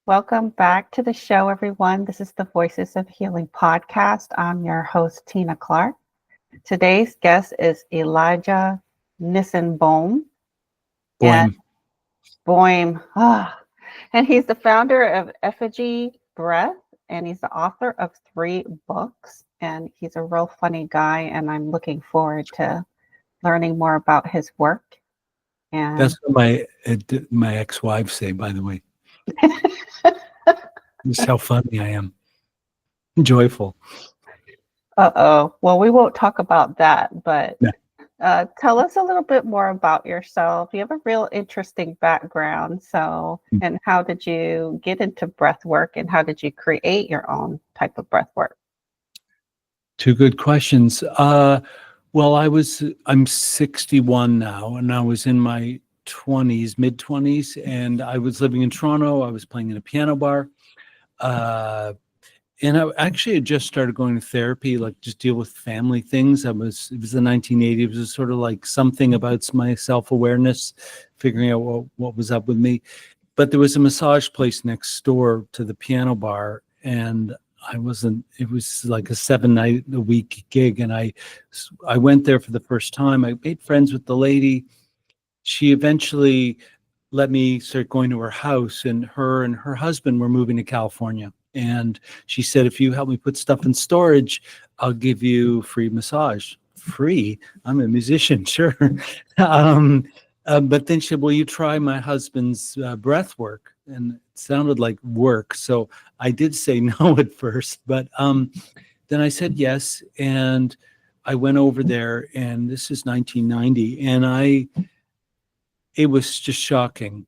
Welcome back to the show, everyone. This is the Voices of Healing podcast. I'm your host, Tina Clark. Today's guest is Eliot Nisenboim. And Boim. Boim. And he's the founder of Effiji Breath, and he's the author of 3 books. And he's a real funny guy, and I'm looking forward to learning more about his work. And That's what my ex-wives say, by the way. This is how funny I am. Joyful. Well, we won't talk about that, but Yeah. tell us a little bit more about yourself. You have a real interesting background. And how did you get into breath work, and how did you create your own type of breath work? Two good questions. Well, I'm 61 now, and I was in my 20s, mid-20s, and I was living in Toronto. I was playing in a piano bar. And I actually had just started going to therapy, like just deal with family things. It was the 1980s. It was sort of like something about my self-awareness, figuring out what was up with me. But there was a massage place next door to the piano bar, and it was like a 7-night-a-week gig. And I went there for the first time. I made friends with the lady. She eventually let me start going to her house, and her husband were moving to California. And she said, if you help me put stuff in storage, I'll give you free massage. Free? I'm a musician, sure. But then she said, will you try my husband's breath work? And it sounded like work. So I did say no at first, but then I said yes. And I went over there, and this is 1990. And it was just shocking.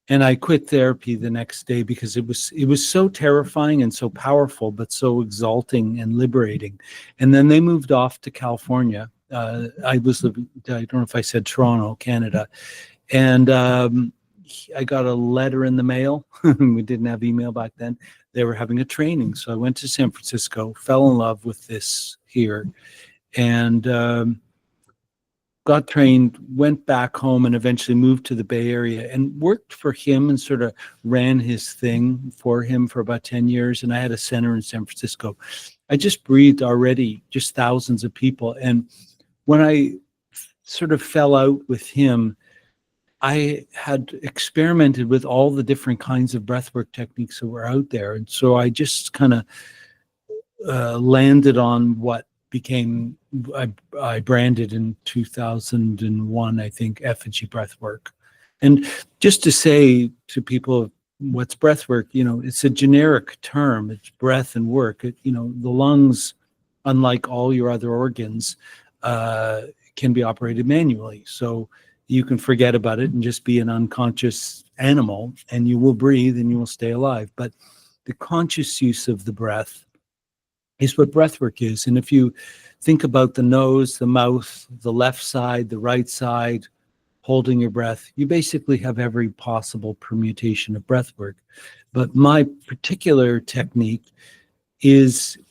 And I quit therapy the next day because it was so terrifying and so powerful, but so exalting and liberating. And then they moved off to California. I don't know if I said Toronto, Canada. And I got a letter in the mail. We didn't have email back then. They were having a training. So I went to San Francisco, fell in love with this here, and got trained, went back home, and eventually moved to the Bay Area and worked for him and sort of ran his thing for him for about 10 years. And I had a center in San Francisco. I just breathed already just thousands of people. And when I sort of fell out with him, I had experimented with all the different kinds of breathwork techniques that were out there. And so I just kind of landed on what became, I branded in 2001, I think, Effiji Breathwork. And just to say to people, what's breathwork? It's a generic term. It's breath and work. The lungs, unlike all your other organs, can be operated manually. So you can forget about it and just be an unconscious animal, and you will breathe and you will stay alive. But the conscious use of the breath is what breathwork is. And if you think about the nose, the mouth, the left side, the right side, holding your breath, you basically have every possible permutation of breathwork. But my particular technique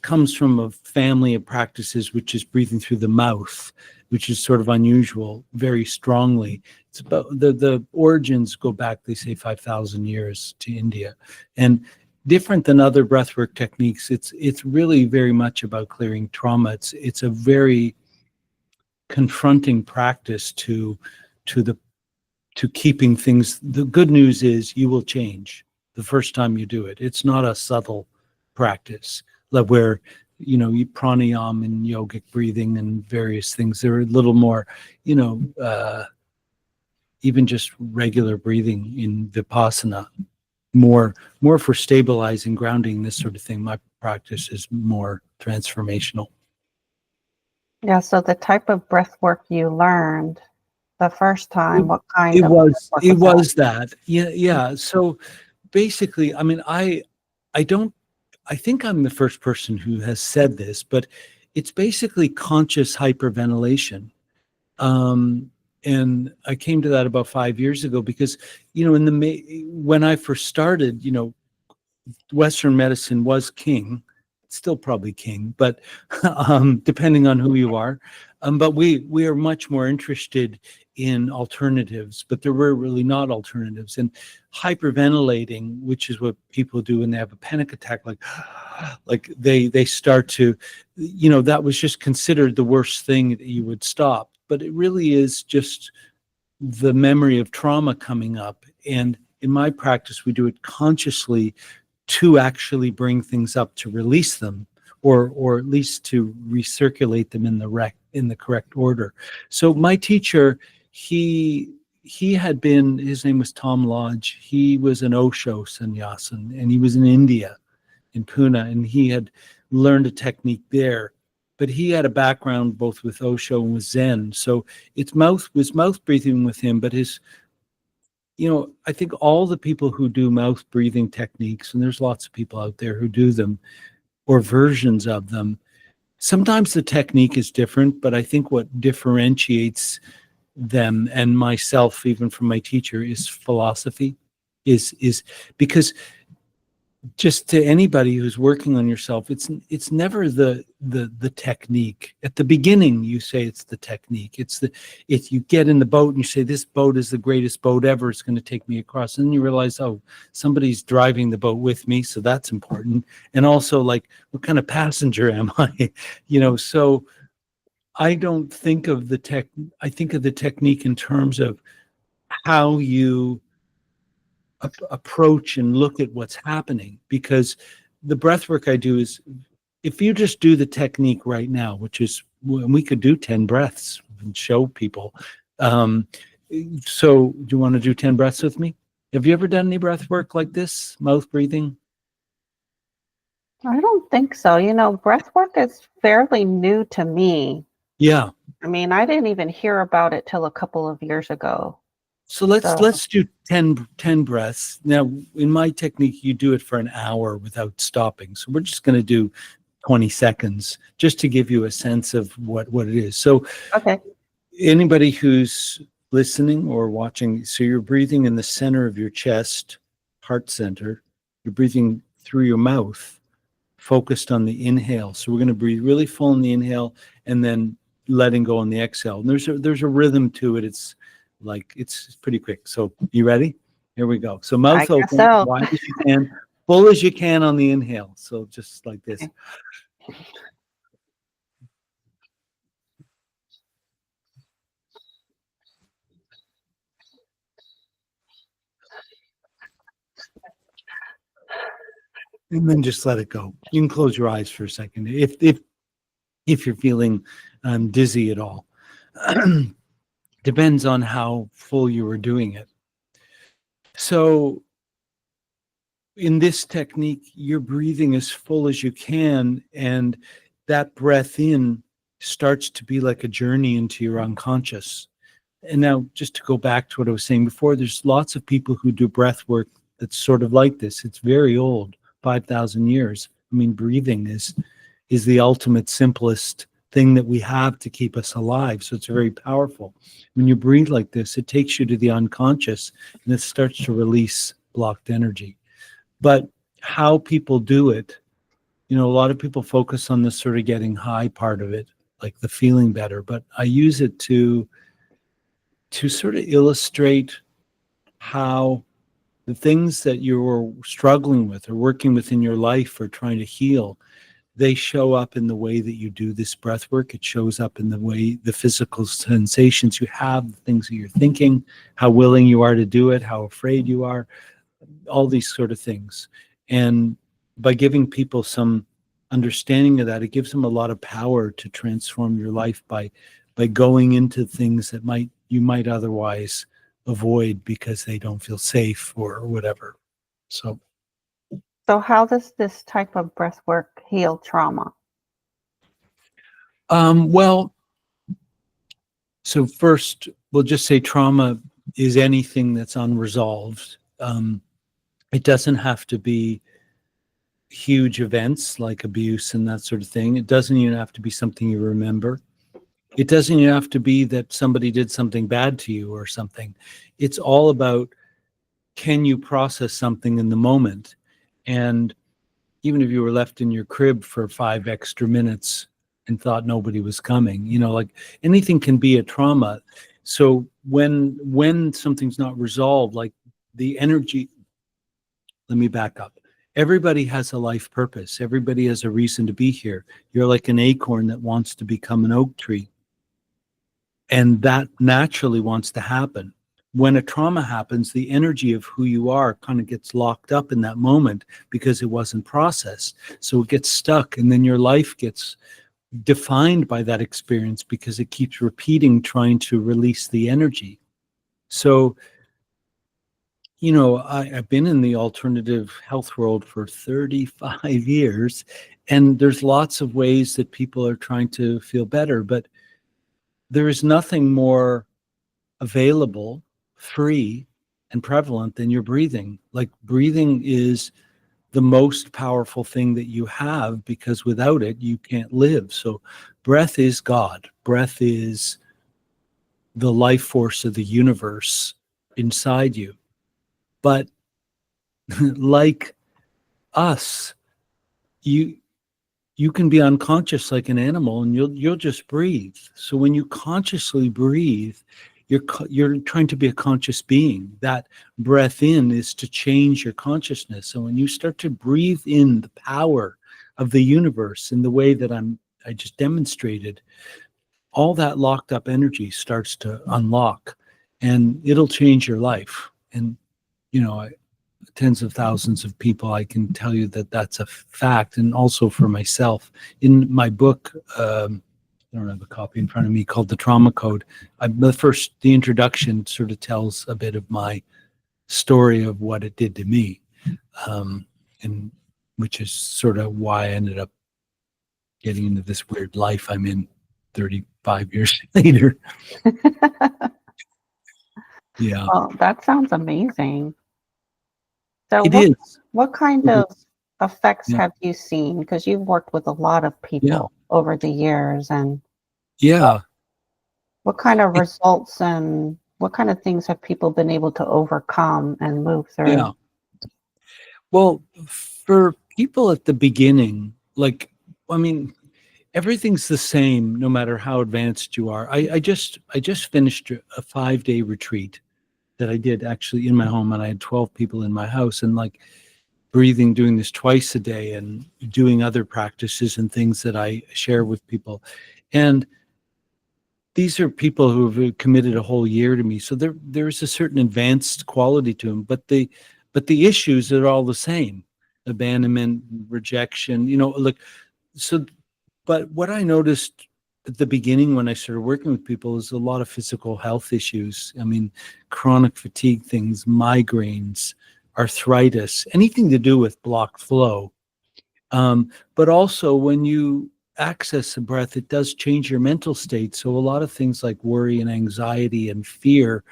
comes from a family of practices, which is breathing through the mouth, which is sort of unusual, very strongly. It's about the origins go back, they say, 5,000 years to India. And different than other breathwork techniques, it's really very much about clearing trauma. It's a very confronting practice to keeping things. The good news is you will change the first time you do it. It's not a subtle practice like where you pranayama and yogic breathing and various things. They're a little more, even just regular breathing in vipassana. More for stabilizing, grounding, this sort of thing. My practice is more transformational. Yeah, so the type of breath work you learned the first time, what kind it of was breath work it was that? Yeah. So basically, I mean, I think I'm the first person who has said this, but it's basically conscious hyperventilation. And I came to that about 5 years ago because, when I first started, Western medicine was king. still probably king, but depending on who you are. But we are much more interested in alternatives, but there were really not alternatives. And hyperventilating, which is what people do when they have a panic attack, like they start to, that was just considered the worst thing that you would stop. But it really is just the memory of trauma coming up. And in my practice, we do it consciously to actually bring things up, to release them, or at least to recirculate them in the correct order. So my teacher, he had been, his name was Tom Lodge. He was an Osho sannyasin, and he was in India, in Pune, and he had learned a technique there. But he had a background both with Osho and with Zen. So it's mouth breathing with him, but his, I think all the people who do mouth breathing techniques, and there's lots of people out there who do them, or versions of them, sometimes the technique is different, but I think what differentiates them and myself, even from my teacher, is philosophy, is because just to anybody who's working on yourself, it's never the technique. At the beginning, you say it's the technique. If you get in the boat and you say, this boat is the greatest boat ever, it's going to take me across. And then you realize, oh, somebody's driving the boat with me, so that's important. And also, like, what kind of passenger am I? So I don't think of I think of the technique in terms of how you approach and look at what's happening, because the breath work I do is, if you just do the technique right now, which is, we could do 10 breaths and show people. So do you want to do 10 breaths with me? Have you ever done any breath work like this, mouth breathing? I don't think so. Breath work is fairly new to me. Yeah. I mean, I didn't even hear about it till a couple of years ago. So let's do 10 breaths. Now, in my technique, you do it for an hour without stopping. So we're just going to do 20 seconds just to give you a sense of what it is. So okay. Anybody who's listening or watching, so you're breathing in the center of your chest, heart center. You're breathing through your mouth, focused on the inhale. So we're going to breathe really full in the inhale and then letting go on the exhale. And there's a rhythm to it. It's pretty quick. So you ready? Here we go. So mouth open, wide as you can, full as you can on the inhale. So just like this. Okay. And then just let it go. You can close your eyes for a second if you're feeling dizzy at all. Depends on how full you were doing it. So in this technique, you're breathing as full as you can, and that breath in starts to be like a journey into your unconscious. And now, just to go back to what I was saying before, there's lots of people who do breath work that's sort of like this. It's very old, 5,000 years. I mean, breathing is the ultimate simplest thing that we have to keep us alive. So it's very powerful. When you breathe like this, it takes you to the unconscious and it starts to release blocked energy. But how people do it, a lot of people focus on the sort of getting high part of it, like the feeling better. But I use it to sort of illustrate how the things that you're struggling with or working with in your life or trying to heal, they show up in the way that you do this breath work. It shows up in the way, the physical sensations you have, the things that you're thinking, how willing you are to do it, how afraid you are, all these sort of things. And by giving people some understanding of that, it gives them a lot of power to transform your life by going into things that you might otherwise avoid because they don't feel safe or whatever. So how does this type of breath work heal trauma? Well, so first we'll just say trauma is anything that's unresolved. It doesn't have to be huge events like abuse and that sort of thing. It doesn't even have to be something you remember. It doesn't even have to be that somebody did something bad to you or something. It's all about, can you process something in the moment? And even if you were left in your crib for 5 extra minutes and thought nobody was coming, like anything can be a trauma. So when something's not resolved, like the energy, let me back up. Everybody has a life purpose. Everybody has a reason to be here. You're like an acorn that wants to become an oak tree. And that naturally wants to happen. When a trauma happens, the energy of who you are kind of gets locked up in that moment because it wasn't processed. So it gets stuck, and then your life gets defined by that experience because it keeps repeating, trying to release the energy. So, I've been in the alternative health world for 35 years, and there's lots of ways that people are trying to feel better, but there is nothing more available, free, and prevalent than your breathing. Like, breathing is the most powerful thing that you have, because without it, you can't live. So breath is God. Breath is the life force of the universe inside you. But like us, you can be unconscious like an animal, and you'll just breathe. So when you consciously breathe, you're trying to be a conscious being. That breath in is to change your consciousness. So when you start to breathe in the power of the universe in the way that I just demonstrated, all that locked up energy starts to unlock, and it'll change your life. And tens of thousands of people, I can tell you that that's a fact. And also for myself, in my book, I don't have a copy in front of me, called The Trauma Code. The introduction sort of tells a bit of my story of what it did to me, and which is sort of why I ended up getting into this weird life I'm in 35 years later. Yeah. Well, that sounds amazing. So It is. what kind of effects Yeah. have you seen? Because you've worked with a lot of people over the years, and Yeah. what kind of results and what kind of things have people been able to overcome and move through? Yeah. Well, for people at the beginning, everything's the same no matter how advanced you are. I just finished a 5-day retreat that I did actually in my home, and I had 12 people in my house, and breathing, doing this twice a day, and doing other practices and things that I share with people. And these are people who have committed a whole year to me. So there's a certain advanced quality to them, but the issues are all the same: abandonment, rejection, but what I noticed at the beginning when I started working with people is a lot of physical health issues. I mean, chronic fatigue things, migraines, arthritis, anything to do with blocked flow. But also when you access the breath, it does change your mental state. So a lot of things like worry and anxiety and fear,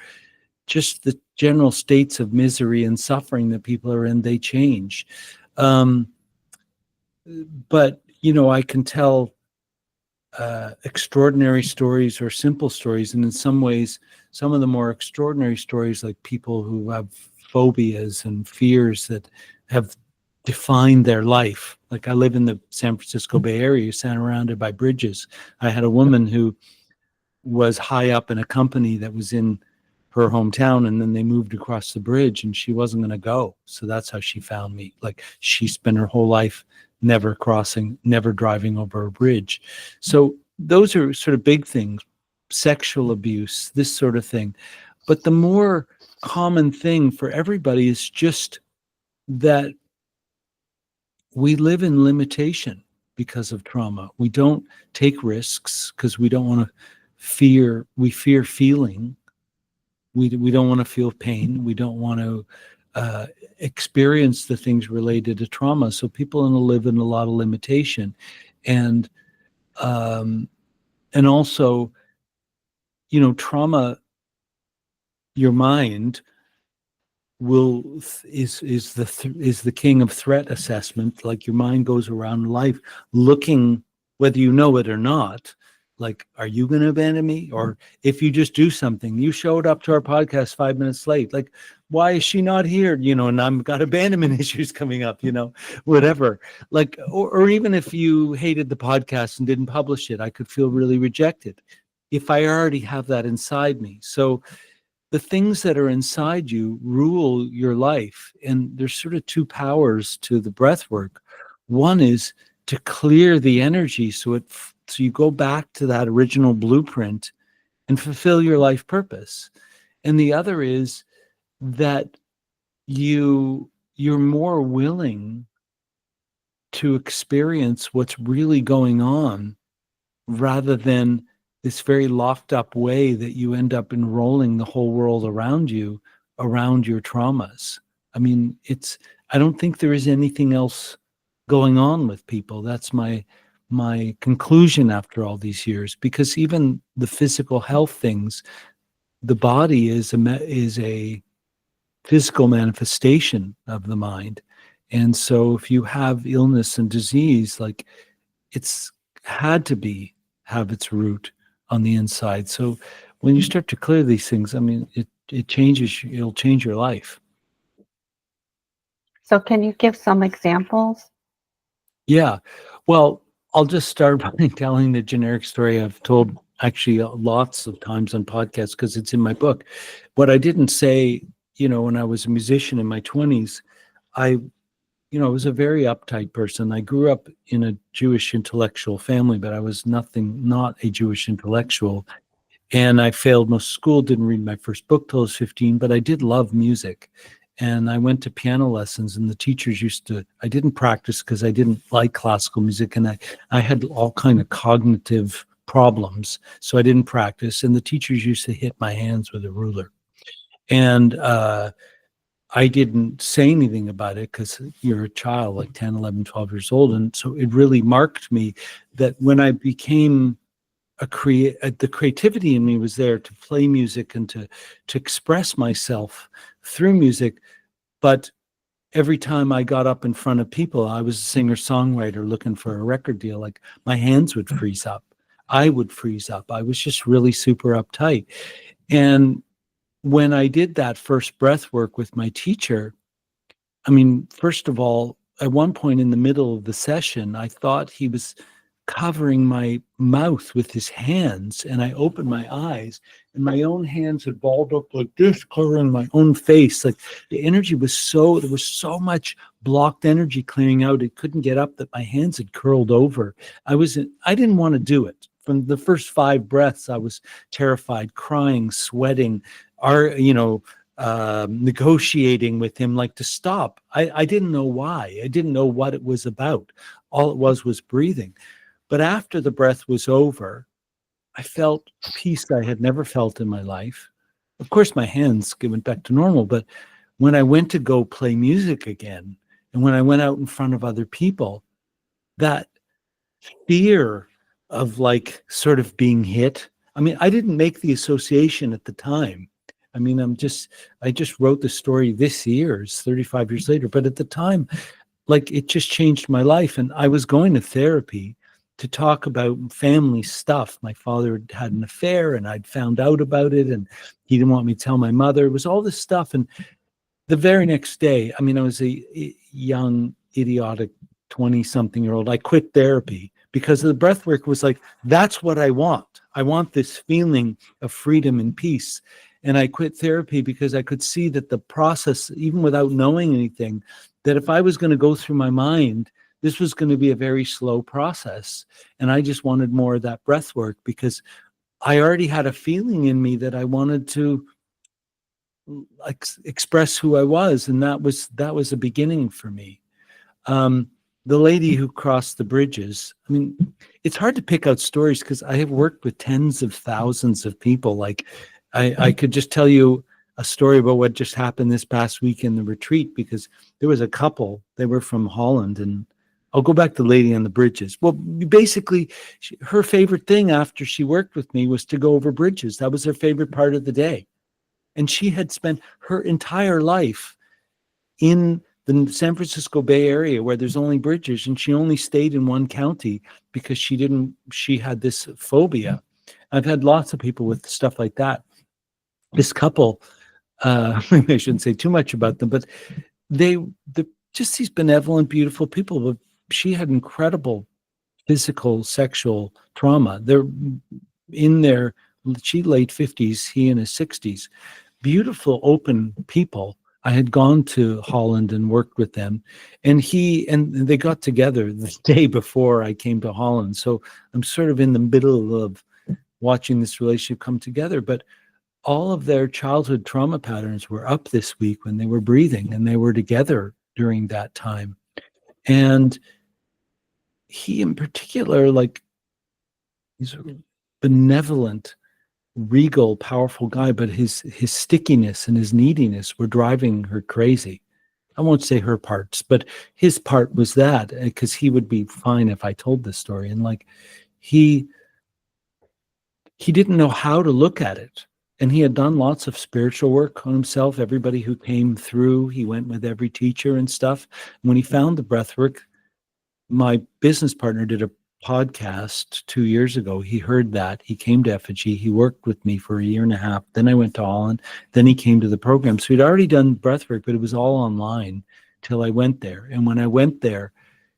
just the general states of misery and suffering that people are in, they change. But, I can tell extraordinary stories or simple stories. And in some ways, some of the more extraordinary stories, like people who have phobias and fears that have defined their life. Like, I live in the San Francisco Bay Area, surrounded by bridges. I had a woman who was high up in a company that was in her hometown, and then they moved across the bridge, and she wasn't going to go. So that's how she found me. Like, she spent her whole life never driving over a bridge. So those are sort of big things: sexual abuse, this sort of thing. But the more common thing for everybody is just that we live in limitation because of trauma. We don't take risks because we don't want to fear. We fear feeling. We don't want to feel pain. We don't want to experience the things related to trauma. So people live in a lot of limitation, and also, trauma. Your mind is the king of threat assessment. Like, your mind goes around life looking, whether you know it or not, Like, are you going to abandon me? Or if you just do something, you showed up to our podcast 5 minutes late, like, why is she not here? And I've got abandonment issues coming up, whatever. Like, or even if you hated the podcast and didn't publish it, I could feel really rejected if I already have that inside me. So the things that are inside you rule your life. And there's sort of two powers to the breath work. One is to clear the energy so you go back to that original blueprint and fulfill your life purpose. And the other is that you're more willing to experience what's really going on rather than this very locked up way that you end up enrolling the whole world around you around your traumas. I mean, I don't think there is anything else going on with people. That's my conclusion after all these years, because even the physical health things, the body is a physical manifestation of the mind. And so if you have illness and disease, like, it's had to have its root on the inside. So when you start to clear these things, I mean, it'll change your life. So can you give some examples? Yeah. Well, I'll just start by telling the generic story I've told actually lots of times on podcasts, because it's in my book. What I didn't say, when I was a musician in my 20s, I was a very uptight person. I grew up in a Jewish intellectual family, but I was not a Jewish intellectual. And I failed most school, didn't read my first book till I was 15, but I did love music. And I went to piano lessons, and the teachers I didn't practice because I didn't like classical music, and I had all kind of cognitive problems, so I didn't practice. And the teachers used to hit my hands with a ruler. And I didn't say anything about it because you're a child, like 10, 11, 12 years old. And so it really marked me that when I became the creativity in me was there to play music and to express myself through music. But every time I got up in front of people, I was a singer-songwriter looking for a record deal, like, my hands would freeze up. I would freeze up. I was just really super uptight. And when I did that first breath work with my teacher, I mean, first of all, at one point in the middle of the session, I thought he was covering my mouth with his hands, and I opened my eyes, and my own hands had balled up like this, covering my own face. Like, the energy was there was so much blocked energy clearing out, it couldn't get up, that my hands had curled over. I didn't want to do it. From the first 5 breaths, I was terrified, crying, sweating, negotiating with him, like, to stop. I didn't know why. I didn't know what it was about. All it was breathing. But after the breath was over, I felt peace I had never felt in my life. Of course, my hands went back to normal, but when I went to go play music again, and when I went out in front of other people, that fear of, like, sort of being hit. I mean, I didn't make the association at the time. I mean, I just wrote the story this year, it's 35 years later, but at the time, like, it just changed my life. And I was going to therapy to talk about family stuff. My father had an affair, and I'd found out about it, and he didn't want me to tell my mother. It was all this stuff. And the very next day, I mean, I was a young, idiotic 20-something-year-old. I quit therapy because the breath work was like, that's what I want. I want this feeling of freedom and peace. And I quit therapy because I could see that the process, even without knowing anything, that if I was going to go through my mind, this was going to be a very slow process. And I just wanted more of that breath work because I already had a feeling in me that I wanted to, like, express who I was. And that was a beginning for me. The lady who crossed the bridges, I mean, it's hard to pick out stories because I have worked with tens of thousands of people. Like, I could just tell you a story about what just happened this past week in the retreat, because there was a couple, they were from Holland, and I'll go back to the lady on the bridges. Well, basically, her favorite thing after she worked with me was to go over bridges. That was her favorite part of the day. And she had spent her entire life in the San Francisco Bay Area where there's only bridges, and she only stayed in one county because she had this phobia. I've had lots of people with stuff like that. This couple, maybe I shouldn't say too much about them, but they're just these benevolent, beautiful people. But she had incredible physical, sexual trauma. They're in their late 50s, he in his 60s. Beautiful, open people. I had gone to Holland and worked with them, and they got together the day before I came to Holland. So I'm sort of in the middle of watching this relationship come together. But all of their childhood trauma patterns were up this week when they were breathing, and they were together during that time. And he in particular, like, he's a benevolent, regal, powerful guy, but his stickiness and his neediness were driving her crazy. I won't say her parts, but his part was that, because he would be fine if I told this story. And like, he didn't know how to look at it. And he had done lots of spiritual work on himself. Everybody who came through, he went with every teacher and stuff. When he found the breath work, my business partner did a podcast 2 years ago. He heard that. He came to Effiji. He worked with me for a year and a half. Then I went to Holland. Then he came to the program. So he'd already done breathwork, but it was all online till I went there. And when I went there,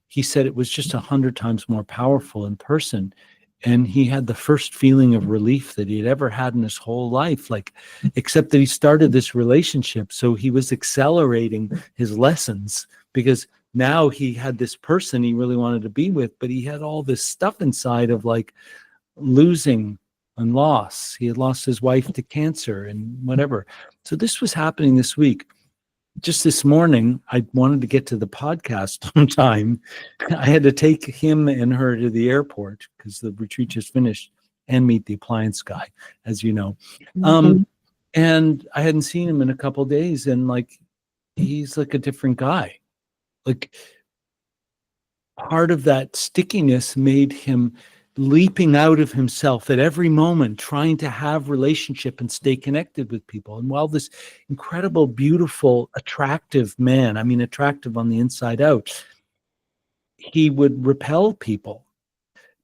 he said it was just 100 times more powerful in person. And he had the first feeling of relief that he had ever had in his whole life, like, except that he started this relationship. So he was accelerating his lessons because now he had this person he really wanted to be with, but he had all this stuff inside of like losing and loss. He had lost his wife to cancer and whatever. So this was happening this week. Just this morning, I wanted to get to the podcast on time. I had to take him and her to the airport because the retreat just finished, and meet the appliance guy, as you know. And I hadn't seen him in a couple of days, and like, he's like a different guy. Like, part of that stickiness made him leaping out of himself at every moment, trying to have relationship and stay connected with people. And while this incredible, beautiful, attractive man, I mean, attractive on the inside out, he would repel people,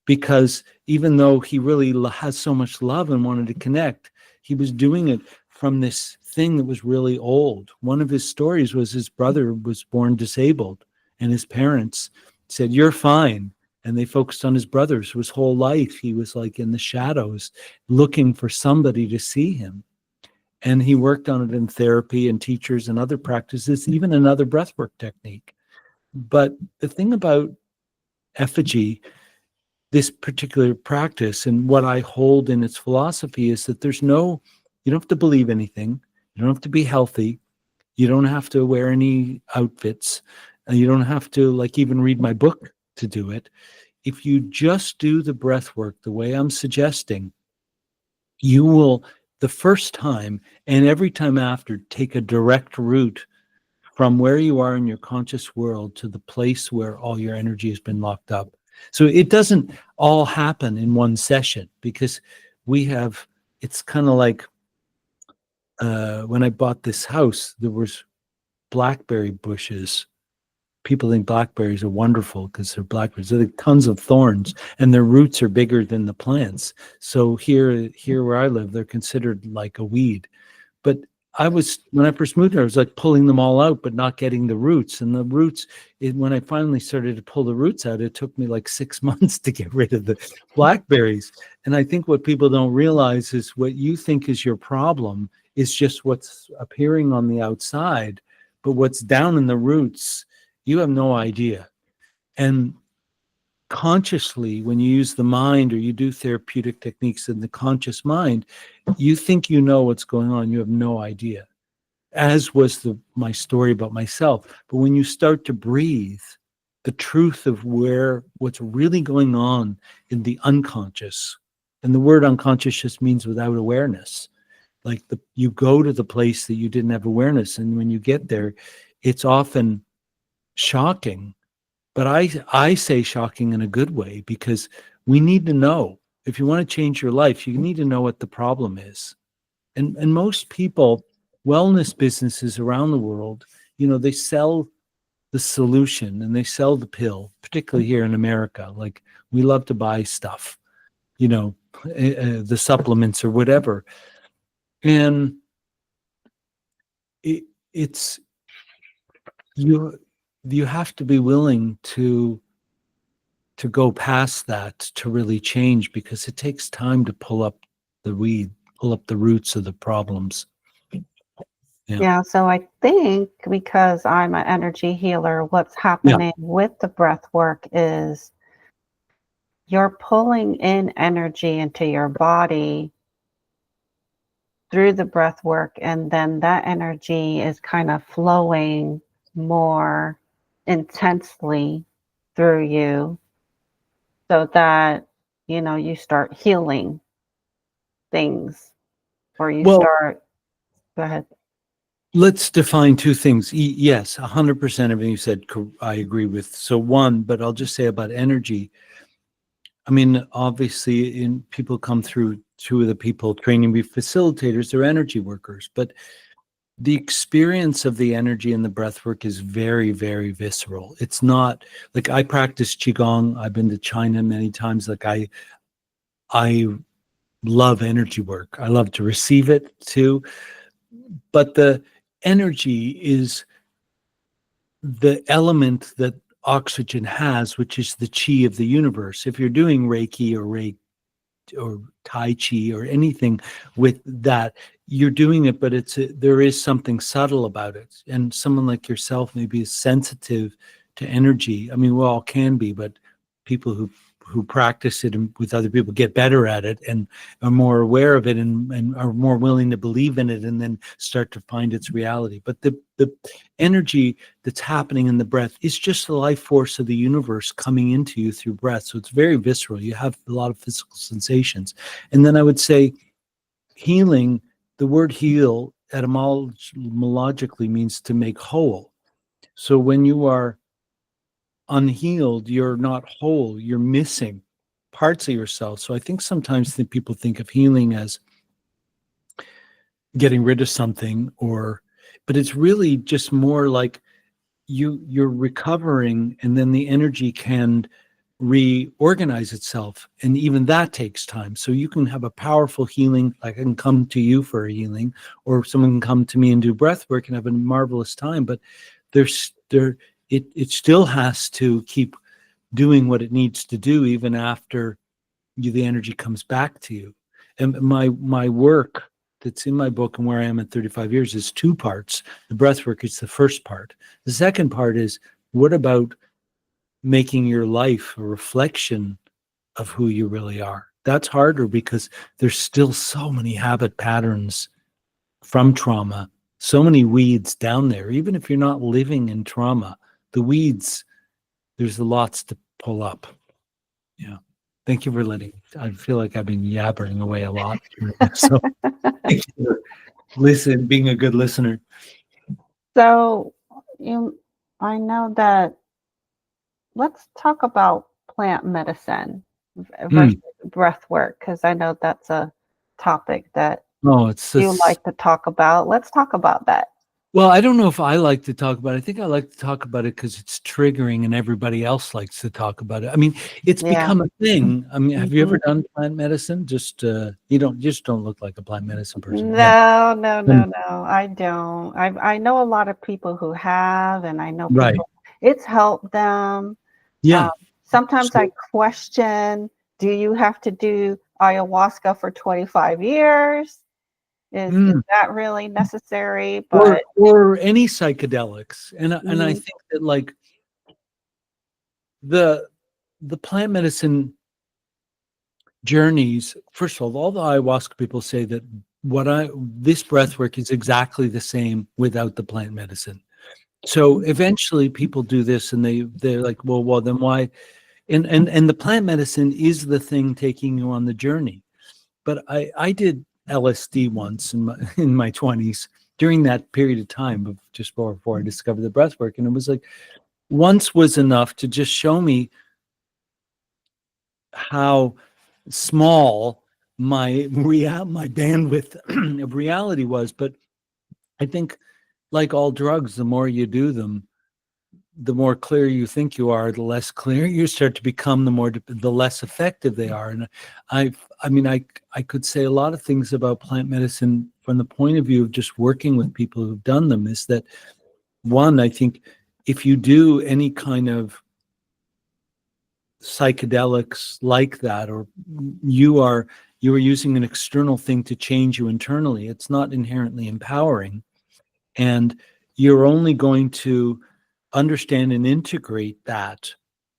because even though he really has so much love and wanted to connect, he was doing it from this thing that was really old. One of his stories was his brother was born disabled, and his parents said, "You're fine." And they focused on his brother. So his whole life, he was like in the shadows looking for somebody to see him. And he worked on it in therapy and teachers and other practices, even another breathwork technique. But the thing about Effiji, this particular practice, and what I hold in its philosophy, is that you don't have to believe anything. You don't have to be healthy. You don't have to wear any outfits. You don't have to like even read my book to do it. If you just do the breath work the way I'm suggesting, you will, the first time and every time after, take a direct route from where you are in your conscious world to the place where all your energy has been locked up. So it doesn't all happen in one session, because it's kind of like when I bought this house, there was blackberry bushes. People think blackberries are wonderful because they're blackberries. They're like tons of thorns, and their roots are bigger than the plants. So here where I live, they're considered like a weed. But when I first moved here, I was like pulling them all out, but not getting the roots. And the roots, when I finally started to pull the roots out, it took me like 6 months to get rid of the blackberries. And I think what people don't realize is what you think is your problem is just what's appearing on the outside, but what's down in the roots, you have no idea. And consciously, when you use the mind or you do therapeutic techniques in the conscious mind, you think you know what's going on. You have no idea, as was my story about myself. But when you start to breathe, the truth of what's really going on in the unconscious, and the word unconscious just means without awareness. Like you go to the place that you didn't have awareness. And when you get there, it's often shocking. But I say shocking in a good way, because we need to know. If you want to change your life, you need to know what the problem is. And most people, wellness businesses around the world, they sell the solution, and they sell the pill, particularly here in America. Like, we love to buy stuff, the supplements or whatever. And it's you have to be willing to go past that to really change, because it takes time to pull up the roots of the problems. Yeah, so I think because I'm an energy healer, what's happening with the breath work is you're pulling in energy into your body through the breath work, and then that energy is kind of flowing more intensely through you, so that you start healing things, or you start. Go ahead. Let's define two things. Yes, 100% everything you said, I agree with. So one, but I'll just say about energy. I mean, obviously, people come through, two of the people training to be facilitators, they're energy workers. But the experience of the energy in the breath work is very, very visceral. It's not like, I practice Qigong. I've been to China many times. Like, I love energy work. I love to receive it too. But the energy is the element that oxygen has, which is the chi of the universe. If you're doing Reiki or Tai Chi or anything with that, you're doing it, but there is something subtle about it. And someone like yourself maybe is sensitive to energy. I mean, we all can be, but people who practice it with other people get better at it and are more aware of it and are more willing to believe in it, and then start to find its reality. But the energy that's happening in the breath is just the life force of the universe coming into you through breath. So it's very visceral. You have a lot of physical sensations. And then I would say healing, the word heal etymologically means to make whole. So when you are unhealed, you're not whole, you're missing parts of yourself. So I think sometimes people think of healing as getting rid of something, but it's really just more like you're recovering, and then the energy can reorganize itself, and even that takes time. So you can have a powerful healing, like I can come to you for a healing, or someone can come to me and do breath work and have a marvelous time, but it still has to keep doing what it needs to do even after the energy comes back to you. And my work that's in my book and where I am in 35 years is two parts. The breath work is the first part. The second part is, what about making your life a reflection of who you really are? That's harder because there's still so many habit patterns from trauma, so many weeds down there. Even if you're not living in trauma, the weeds, there's lots to pull up. Yeah. Thank you for I feel like I've been yabbering away a lot. So thank you for being a good listener. So I know that, let's talk about plant medicine versus breath work, because I know that's a topic that you like to talk about. Let's talk about that. Well, I don't know if I like to talk about it. I think I like to talk about it because it's triggering and everybody else likes to talk about it. I mean, it's become a thing. I mean, have you ever done plant medicine? Just you don't look like a plant medicine person. No, I don't. I know a lot of people who have, and I know people, it's helped them. Yeah. Sometimes I question, do you have to do ayahuasca for 25 years? Is that really necessary? But or any psychedelics, and I think that, like, the plant medicine journeys. First of all the ayahuasca people say that this breath work is exactly the same without the plant medicine. So eventually people do this, and they're like, well, then why? And the plant medicine is the thing taking you on the journey. But I did LSD once in my 20s during that period of time of just before I discovered the breath work. And it was like, once was enough to just show me how small my bandwidth of reality was. But I think, like all drugs, the more you do them, the more clear you think you are, the less clear you start to become, the less effective they are. And I could say a lot of things about plant medicine from the point of view of just working with people who've done them, is that, one, I think if you do any kind of psychedelics like that, or you are using an external thing to change you internally, it's not inherently empowering. And you're only going to understand and integrate that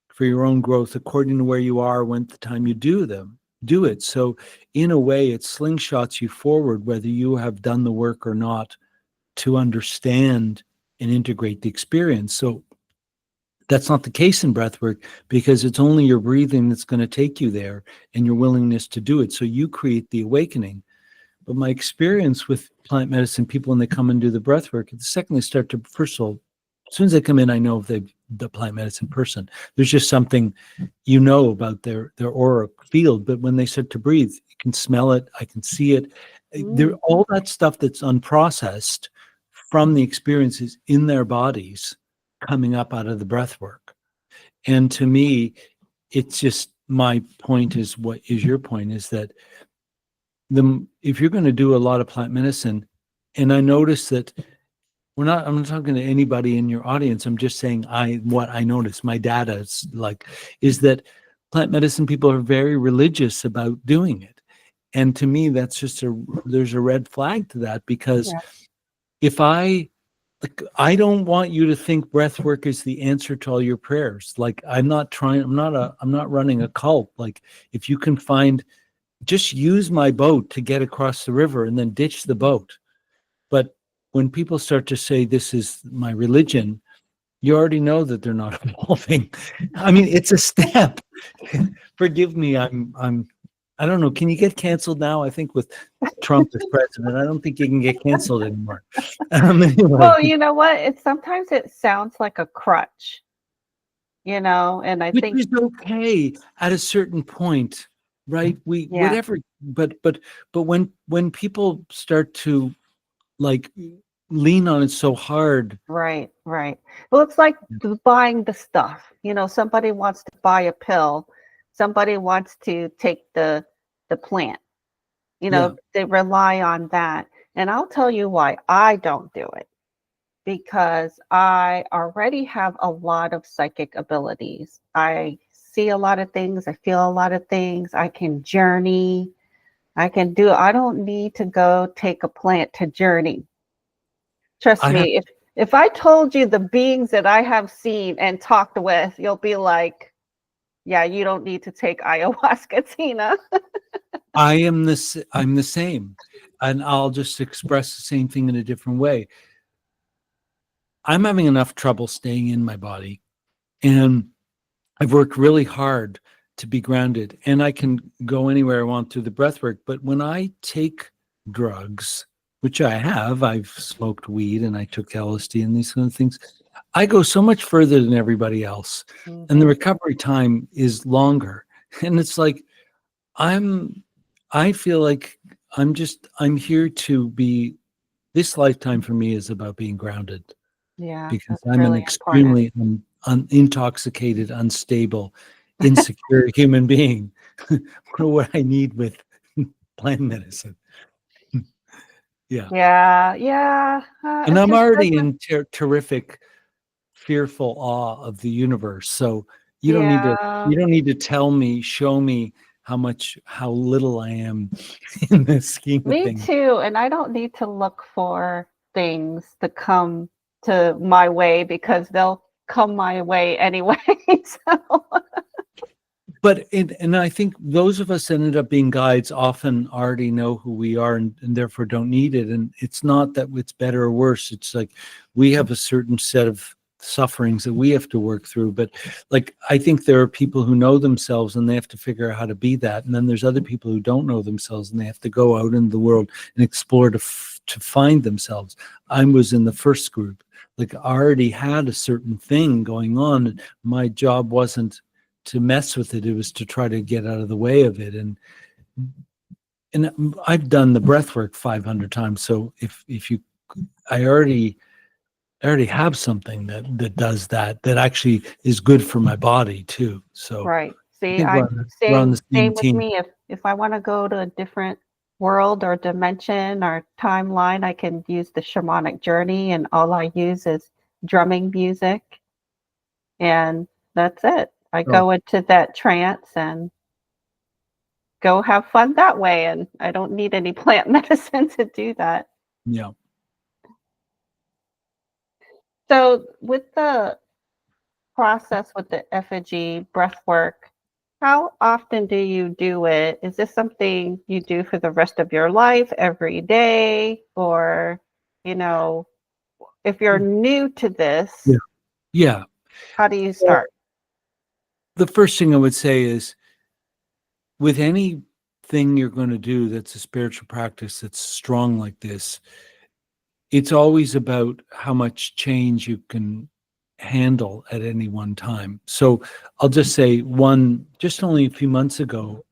for your own growth according to where you are when the time you do it. So in a way, it slingshots you forward, whether you have done the work or not, to understand and integrate the experience. So that's not the case in breathwork, because it's only your breathing that's going to take you there, and your willingness to do it. So you create the awakening. But my experience with plant medicine people, when they come and do the breathwork, the second they start to, first of all, as soon as they come in, I know if they're the plant medicine person. There's just something about their aura field. But when they start to breathe, you can smell it, I can see it. There, all that stuff that's unprocessed from the experiences in their bodies coming up out of the breath work. And to me, it's just, my point is what is your point, is that if you're going to do a lot of plant medicine, and I notice that I'm not talking to anybody in your audience, I'm just saying what I notice, my data is that plant medicine people are very religious about doing it. And to me, that's just there's a red flag to that, because if I don't want you to think breath work is the answer to all your prayers. I'm not running a cult. If you can just use my boat to get across the river and then ditch the boat. But when people start to say, this is my religion, you already know that they're not evolving. I mean, it's a step. Forgive me. I don't know. Can you get canceled now? I think with Trump as president, I don't think you can get canceled anymore. Anyway. Well, you know what? Sometimes it sounds like a crutch, and I think it's okay at a certain point, right? Whatever. But when people start to lean on it so hard. Right. Well, it's like buying the stuff. Somebody wants to buy a pill. Somebody wants to take the plant. They rely on that. And I'll tell you why I don't do it. Because I already have a lot of psychic abilities. I see a lot of things. I feel a lot of things. I can journey. I don't need to go take a plant to journey. Trust me, if I told you the beings that I have seen and talked with, you'll be like, yeah, you don't need to take ayahuasca, Tina. I'm the same. And I'll just express the same thing in a different way. I'm having enough trouble staying in my body. And I've worked really hard to be grounded. And I can go anywhere I want through the breath work. But when I take drugs, which I've smoked weed and I took LSD and these kind of things, I go so much further than everybody else. Mm-hmm. And the recovery time is longer. And it's like, I feel like I'm here to be, this lifetime for me is about being grounded. Yeah. Because I'm really an extremely intoxicated, unstable, insecure human being. What I need with plant medicine. Yeah. And I'm already in terrific, fearful awe of the universe. So you don't need to show me how little I am in the scheme of things. Me too. And I don't need to look for things to come to my way, because they'll come my way anyway. So. But and I think those of us that ended up being guides often already know who we are and therefore don't need it. And it's not that it's better or worse. It's like we have a certain set of sufferings that we have to work through. But I think there are people who know themselves and they have to figure out how to be that. And then there's other people who don't know themselves and they have to go out in the world and explore to find themselves. I was in the first group. I already had a certain thing going on. My job wasn't to mess with it. It was to try to get out of the way of it. And I've done the breath work 500 times. So I already I already have something that does that actually is good for my body too. So Right. I See, think I we're on same the same same with team. me. If I want to go to a different world or dimension or timeline, I can use the shamanic journey, and all I use is drumming music, and that's it. I So go into that trance and go have fun that way, and I don't need any plant medicine to do that. yeah. So with the process with the effigy breath work, how often do you do it? Is this something you do for the rest of your life, every day? Or, you know, if you're new to Yeah. this, Yeah. how do you Well, start? the first thing I would say is with anything you're going to do that's a spiritual practice that's strong like this, it's always about how much change you can handle at any one time. So I'll just say just only a few months ago,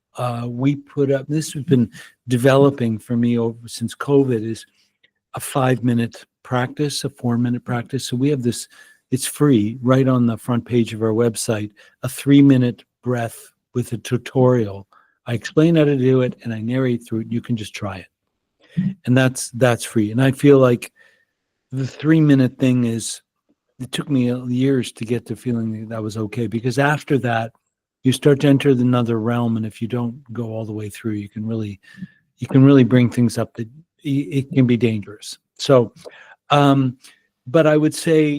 we put up, this has been developing for me over since COVID, is a 5-minute practice, a 4-minute practice. So we have this, it's free right on the front page of our website, a 3-minute breath with a tutorial. I explain how to do it and I narrate through it. You can just try it. And that's free. And I feel like the 3-minute thing is, it took me years to get to feeling that was okay, because after that you start to enter another realm, and if you don't go all the way through, you can really bring things up that it can be dangerous. So but I would say,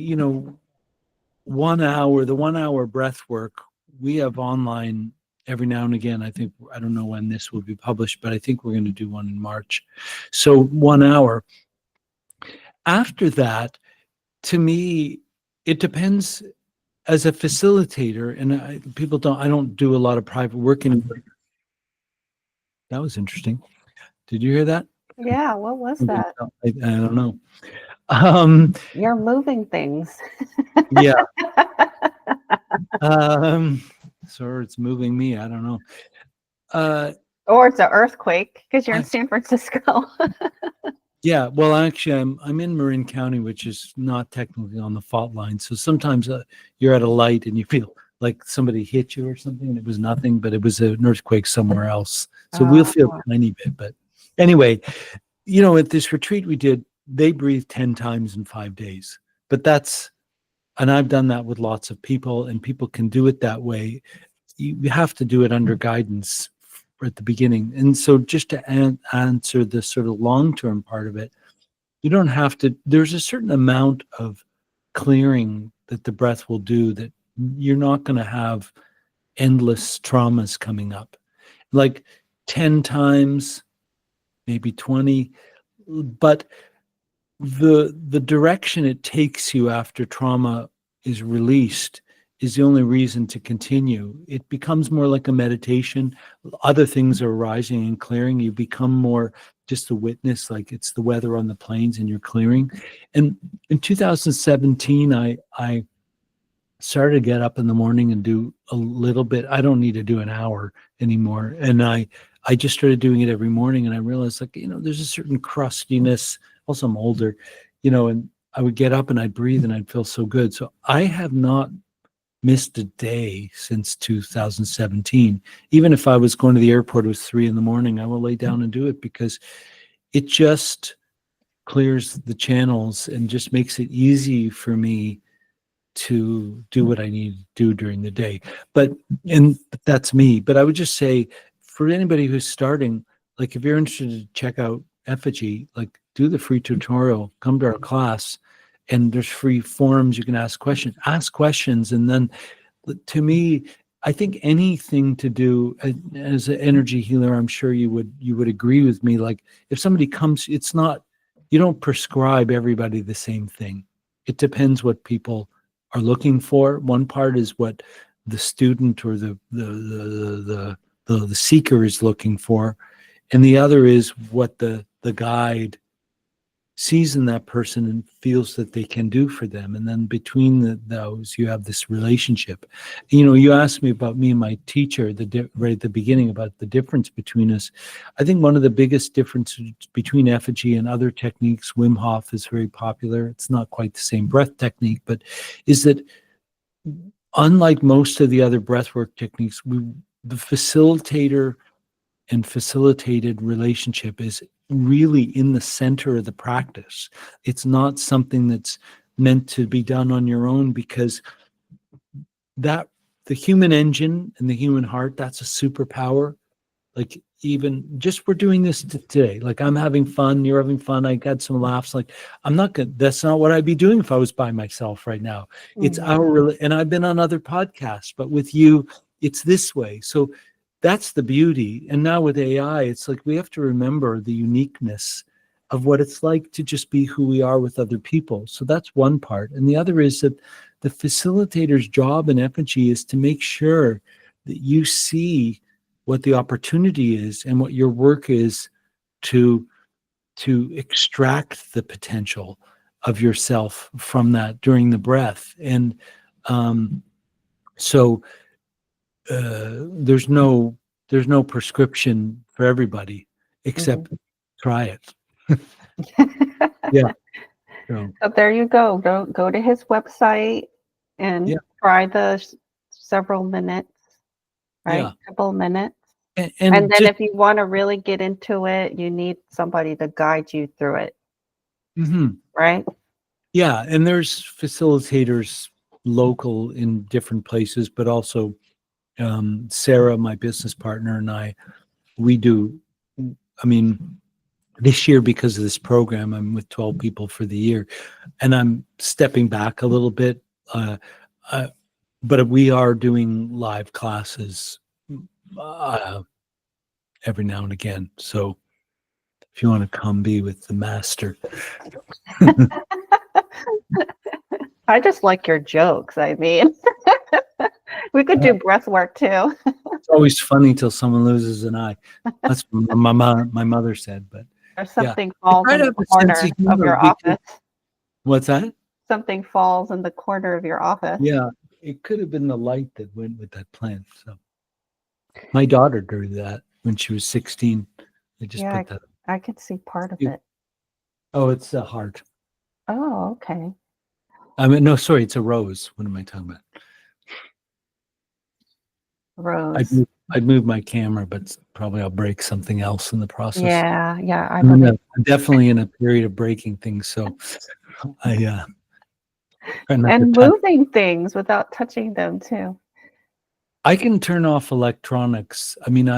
1 hour, the 1 hour breath work, we have online every now and again. I don't know when this will be published, but I think we're going to do one in March. So 1 hour. After that, to me, it depends. As a facilitator, and I don't do a lot of private work anymore. That was interesting. Did you hear that? Yeah, what was that? I don't know. Um, You're moving things. yeah. Um, so it's moving me. I don't know. Uh, Or it's an earthquake because you're in I, San Francisco. yeah. Well, actually, I'm in Marin County, which is not technically on the fault line. So sometimes you're at a light and you feel like somebody hit you or something, and it was nothing, but it was an earthquake somewhere else. So we'll feel Oh, a tiny bit. But anyway, at this retreat we did, they breathe 10 times in 5 days. But and I've done that with lots of people, and people can do it that way. You have to do it under guidance at the beginning. And so just to answer the sort of long-term part of it, you don't have to, there's a certain amount of clearing that the breath will do, that you're not going to have endless traumas coming up. Like 10 times, maybe 20, but the direction it takes you after trauma is released is the only reason to continue. It becomes more like a meditation. Other things are arising and clearing. You become more just a witness, like it's the weather on the plains and you're clearing. And in 2017, I started to get up in the morning and do a little bit. I don't need to do an hour anymore. And I just started doing it every morning, and I realized, like, there's a certain crustiness. Also, I'm older, and I would get up and I'd breathe and I'd feel so good. So I have not missed a day since 2017. Even if I was going to the airport, it was 3 a.m, I will lay down and do it, because it just clears the channels and just makes it easy for me to do what I need to do during the day. And that's me. But I would just say, for anybody who's starting, like, if you're interested to check out Effiji, like, do the free tutorial, come to our class, and there's free forums. You can ask questions. And then, to me, I think anything to do as an energy healer, I'm sure you would agree with me. Like, if somebody comes, you don't prescribe everybody the same thing. It depends what people are looking for. One part is what the student or the seeker is looking for, and the other is what the guide sees in that person and feels that they can do for them. And then between those, you have this relationship. You know, you asked me about me and my teacher right at the beginning about the difference between us. I think one of the biggest differences between Effiji and other techniques, Wim Hof is very popular. It's not quite the same breath technique, but is that unlike most of the other breathwork techniques, the facilitator and facilitated relationship is really in the center of the practice. It's not something that's meant to be done on your own, because that the human engine and the human heart, that's a superpower. Like, even just we're doing this today, like I'm having fun, you're having fun, I got some laughs. Like, I'm not good, that's not what I'd be doing if I was by myself right now. It's and I've been on other podcasts, but with you it's this way. So that's the beauty. And now with AI, it's like we have to remember the uniqueness of what it's like to just be who we are with other people. So that's one part. And the other is that the facilitator's job in Effiji is to make sure that you see what the opportunity is and what your work is to extract the potential of yourself from that during the breath. And so there's no prescription for everybody, except try it. Yeah. So there you go. Go to his website and try the several minutes, right? Yeah. Couple minutes. And then just, if you want to really get into it, you need somebody to guide you through it. Right? Yeah. And there's facilitators local in different places, but also Sarah, my business partner, and we do, I mean, this year, because of this program, I'm with 12 people for the year, and I'm stepping back a little bit. But we are doing live classes every now and again. So if you want to come be with the master. I just like your jokes. I mean, we could do breath work too. It's always funny till someone loses an eye. That's what my mother said. But or something falls in the corner of your office. What's that? Something falls in the corner of your office. Yeah, it could have been the light that went with that plant. So my daughter did that when she was 16. I just put that. I could see part of it. Oh, it's a heart. Oh, okay. I mean, no, sorry, it's a rose. What am I talking about? Rose. I'd move my camera, but probably I'll break something else in the process. Yeah. I'm definitely in a period of breaking things, so I and moving things without touching them too. I can turn off electronics. I mean, I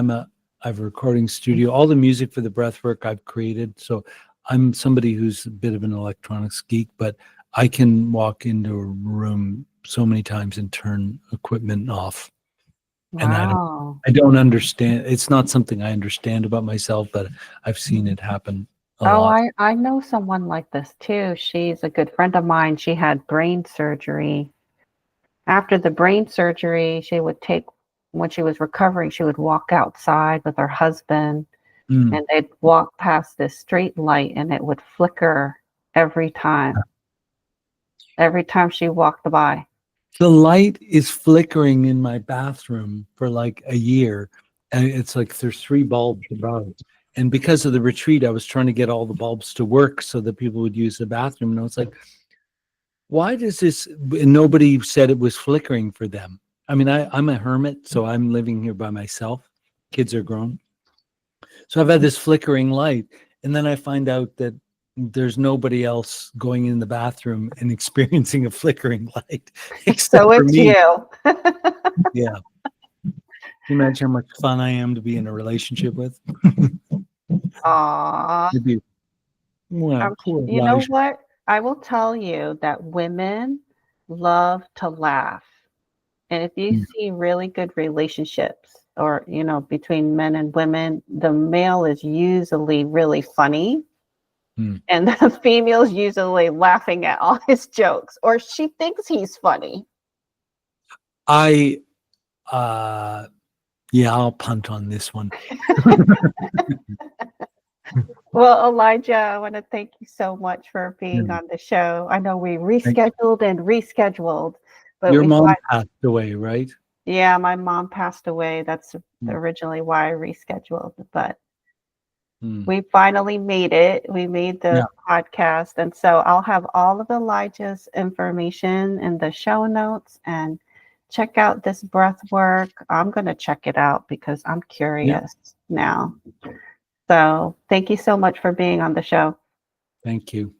have a recording studio. All the music for the breathwork I've created, so I'm somebody who's a bit of an electronics geek, but I can walk into a room so many times and turn equipment off. Wow. And I don't understand. It's not something I understand about myself, but I've seen it happen a lot. I know someone like this too. She's a good friend of mine. She had brain surgery. After the brain surgery, when she was recovering, she would walk outside with her husband and they'd walk past this street light and it would flicker every time she walked by. The light is flickering in my bathroom for like a year. And it's like there's 3 bulbs above. And because of the retreat, I was trying to get all the bulbs to work so that people would use the bathroom. And I was like, why does this? And nobody said it was flickering for them. I mean, I'm a hermit, so I'm living here by myself. Kids are grown. So I've had this flickering light. And then I find out that there's nobody else going in the bathroom and experiencing a flickering light except so it's for me. You. Yeah. Can you imagine how much fun I am to be in a relationship with? Aww. Well, you know what? I will tell you that women love to laugh. And if you see really good relationships or, between men and women, the male is usually really funny. And the female's usually laughing at all his jokes, or she thinks he's funny. I'll punt on this one. Well, Elijah, I want to thank you so much for being Yeah. on the show. I know we Thank- rescheduled, but Your we mom passed away, right? yeah, my mom passed away. That's Mm. originally why I rescheduled, but Mm. we finally made it. We made the Yeah. podcast. And so I'll have all of Elijah's information in the show notes, and check out this breath work. I'm going to check it out because I'm curious now. So thank you so much for being on the show. Thank you.